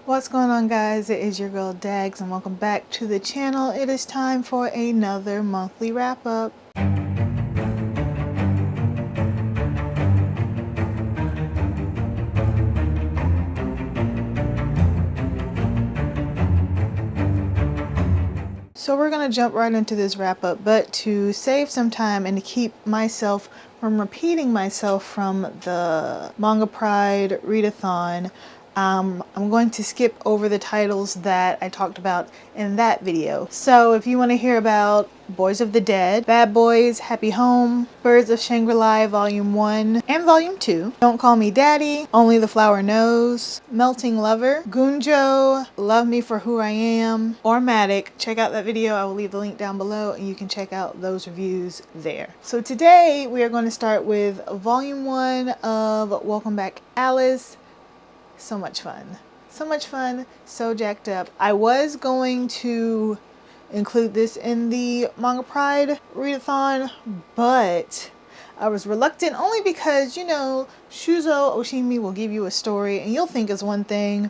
What's going on, guys? It is your girl Dags and welcome back to the channel. It is time for another monthly wrap up. So we're going to jump right into this wrap up, but to save some time and to keep myself from repeating myself from the Manga Pride readathon, I'm going to skip over the titles that I talked about in that video. So if you want to hear about Boys of the Dead, Bad Boys, Happy Home, Birds of Shangri-La Volume 1 and Volume 2, Don't Call Me Daddy, Only the Flower Knows, Melting Lover, Gunjo, Love Me for Who I Am, or Matic, check out that video. I will leave the link down below and you can check out those reviews there. So today we are going to start with Volume 1 of Welcome Back Alice. So much fun. So much fun. So jacked up. I was going to include this in the Manga Pride readathon, but I was reluctant only because, you know, Shuzo Oshimi will give you a story and you'll think it's one thing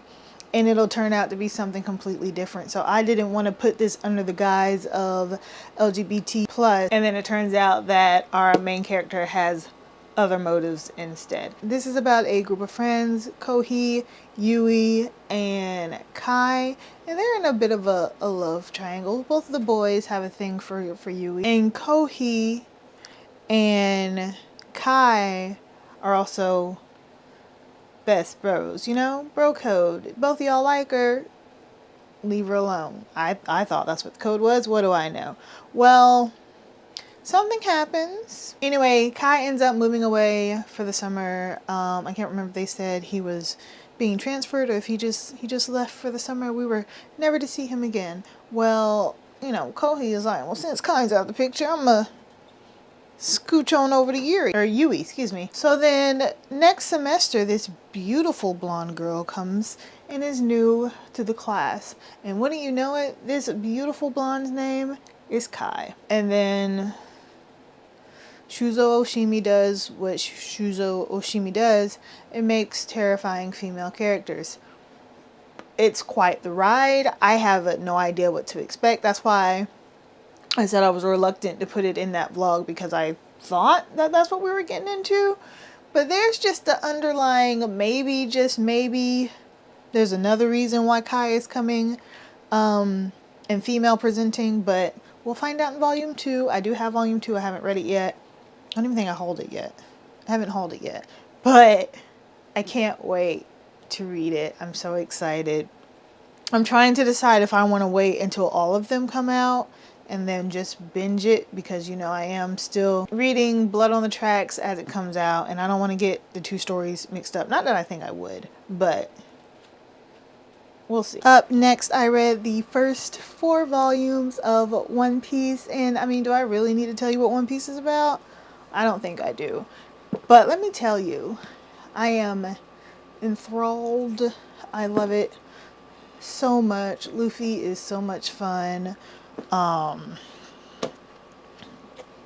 and it'll turn out to be something completely different. So I didn't want to put this under the guise of LGBT plus, and then it turns out that our main character has other motives instead. This is about a group of friends, Kohi, Yui, and Kai, and they're in a bit of a love triangle. Both of the boys have a thing for Yui, and Kohi and Kai are also best bros, you know, bro code. Both of y'all like her, leave her alone. I thought that's what the code was. What do I know? Well, something happens. Anyway, Kai ends up moving away for the summer. I can't remember if they said he was being transferred or if he just left for the summer. We were never to see him again. Well, you know, Kohi is like, well, since Kai's out of the picture, I'm gonna scooch on over to Yui, excuse me. So then next semester, this beautiful blonde girl comes and is new to the class. And wouldn't you know it, this beautiful blonde's name is Kai. And then Shuzo Oshimi does what Shuzo Oshimi does. It makes terrifying female characters. It's quite the ride. I have no idea what to expect. That's why I said I was reluctant to put it in that vlog, because I thought that that's what we were getting into. But there's just the underlying maybe, just maybe, there's another reason why Kai is coming and female presenting, but we'll find out in Volume 2. I do have Volume 2. I haven't read it yet. I don't even think I hauled it yet. I haven't hauled it yet. But I can't wait to read it. I'm so excited. I'm trying to decide if I want to wait until all of them come out and then just binge it, because, you know, I am still reading Blood on the Tracks as it comes out and I don't want to get the two stories mixed up. Not that I think I would, but we'll see. Up next, I read the first 4 volumes of One Piece, and I mean, do I really need to tell you what One Piece is about? I don't think I do. But let me tell you, I am enthralled. I love it so much. Luffy is so much fun.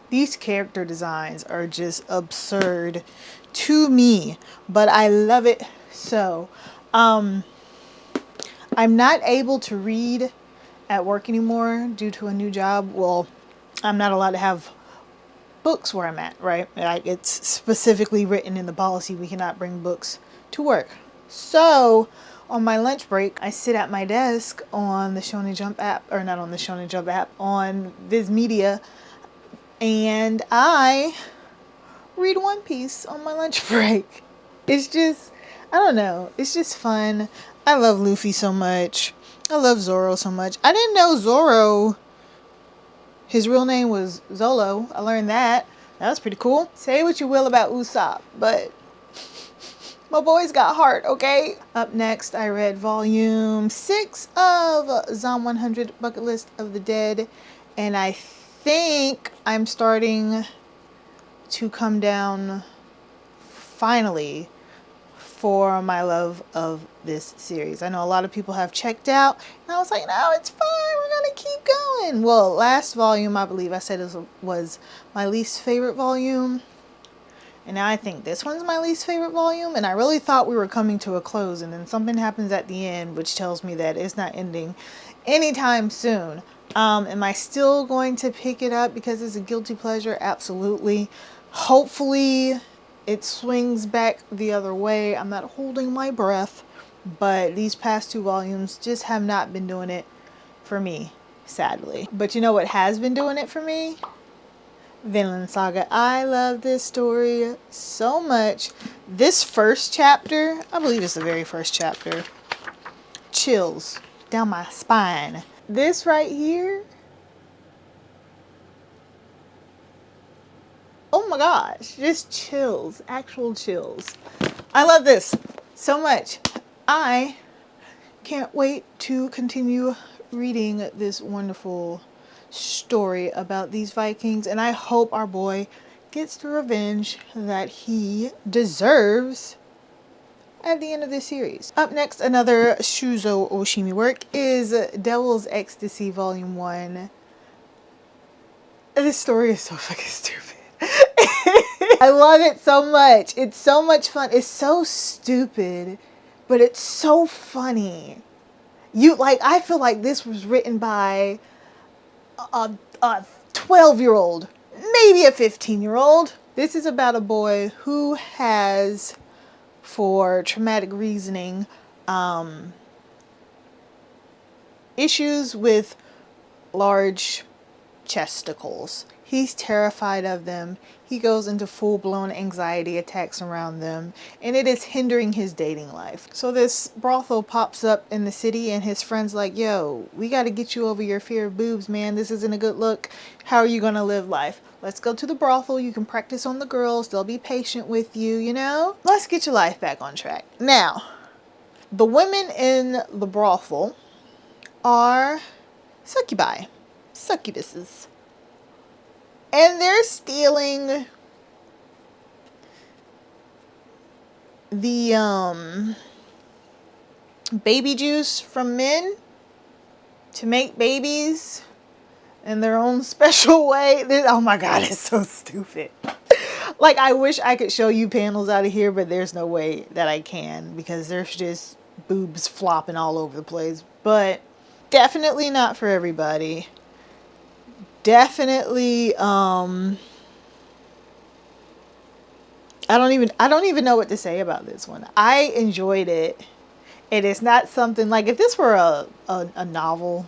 These character designs are just absurd to me, but I love it so. I'm not able to read at work anymore due to a new job. Well, I'm not allowed to have books where I'm at, right? Like, it's specifically written in the policy we cannot bring books to work. So on my lunch break, I sit at my desk on the Shonen Jump app, or not on the Shonen Jump app, on Viz Media, and I read One Piece on my lunch break. It's just, I don't know, it's just fun. I love Luffy so much. I love Zoro so much. I didn't know Zoro, his real name was Zolo. I learned that. That was pretty cool. Say what you will about Usopp, but my boy's got heart, okay? Up next, I read Volume 6 of Zom 100 Bucket List of the Dead, and I think I'm starting to come down finally for my love of this series. I know a lot of people have checked out, and I was like, no, it's fine, we're gonna keep going. Well, last volume, I believe I said it was my least favorite volume, And now I think this one's my least favorite volume, and I really thought we were coming to a close, and then something happens at the end which tells me that it's not ending anytime soon. Am I still going to pick it up because it's a guilty pleasure? Absolutely. Hopefully it swings back the other way. I'm not holding my breath, but these past 2 volumes just have not been doing it for me, sadly. But you know what has been doing it for me? Vinland Saga. I love this story so much. This first chapter, I believe it's the very first chapter, chills down my spine. This right here, oh my gosh, just chills, actual chills. I love this so much. I can't wait to continue reading this wonderful story about these Vikings, and I hope our boy gets the revenge that he deserves at the end of this series. Up next, another Shuzo Oshimi work is Devil's Ecstasy Volume 1. This story is so fucking stupid. I love it so much. It's so much fun. It's so stupid, but it's so funny. I feel like this was written by a 12-year-old, maybe a 15-year-old. This is about a boy who has, for traumatic reasoning, issues with large chesticles. He's terrified of them. He goes into full-blown anxiety attacks around them, and it is hindering his dating life. So this brothel pops up in the city, and his friend's like, yo, we got to get you over your fear of boobs, man. This isn't a good look. How are you going to live life? Let's go to the brothel. You can practice on the girls. They'll be patient with you, you know? Let's get your life back on track. Now, the women in the brothel are succubi, succubuses. And they're stealing the baby juice from men to make babies in their own special way. Oh my God, it's so stupid. Like, I wish I could show you panels out of here, but there's no way that I can because there's just boobs flopping all over the place. But definitely not for everybody. Definitely, I don't even know what to say about this one. I enjoyed it. It is not something like, if this were a novel,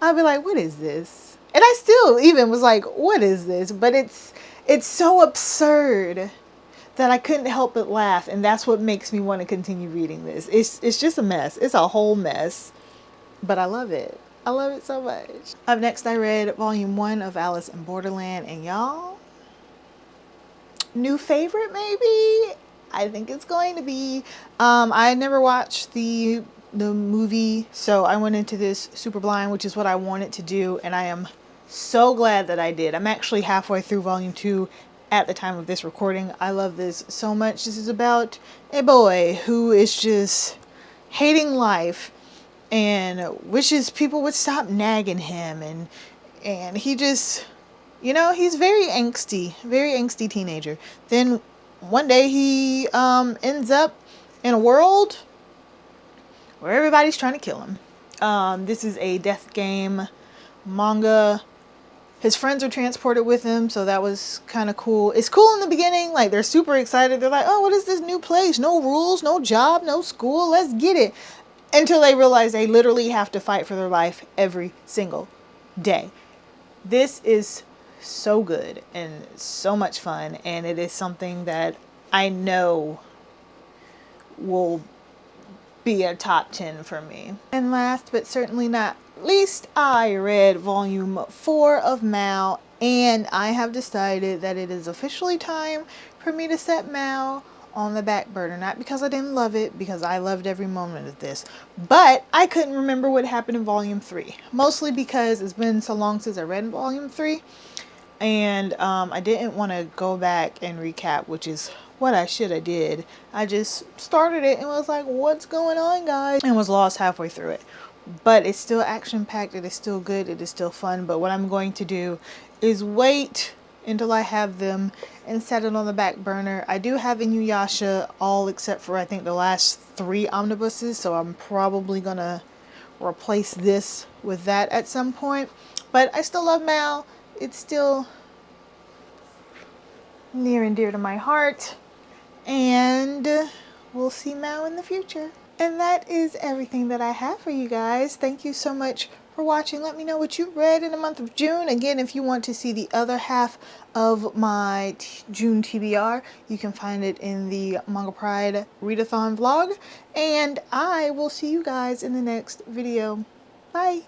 I'd be like, what is this? And I still even was like, what is this? But it's so absurd that I couldn't help but laugh, and that's what makes me want to continue reading this. It's just a mess. It's a whole mess, but I love it. I love it so much. Up next, I read Volume 1 of Alice in Borderland, and y'all, new favorite maybe? I think it's going to be. I never watched the movie, so I went into this super blind, which is what I wanted to do, and I am so glad that I did. I'm actually halfway through Volume 2 at the time of this recording. I love this so much. This is about a boy who is just hating life and wishes people would stop nagging him, and he just, you know, he's very angsty teenager. Then one day he ends up in a world where everybody's trying to kill him. This is a death game manga. His friends are transported with him, so that was kind of cool. It's cool in the beginning, like they're super excited. They're like, oh, what is this new place? No rules, no job, no school, let's get it. Until they realize they literally have to fight for their life every single day. This is so good and so much fun, and it is something that I know will be a top 10 for me. And last but certainly not least, I read Volume 4 of Mao, and I have decided that it is officially time for me to set Mao on the back burner. Not because I didn't love it, because I loved every moment of this, but I couldn't remember what happened in Volume 3, mostly because it's been so long since I read Volume 3, and I didn't want to go back and recap, which is what I should have did. I just started it and was like, what's going on, guys, and was lost halfway through it. But it's still action packed, it is still good, it is still fun. But what I'm going to do is wait until I have them and set it on the back burner. I do have Inuyasha, all except for I think the last 3 omnibuses, so I'm probably gonna replace this with that at some point. But I still love Mal. It's still near and dear to my heart, and we'll see Mal in the future. And that is everything that I have for you guys. Thank you so much for watching. Let me know what you read in the month of June. Again, if you want to see the other half of my June TBR, you can find it in the Manga Pride Readathon vlog. And I will see you guys in the next video. Bye!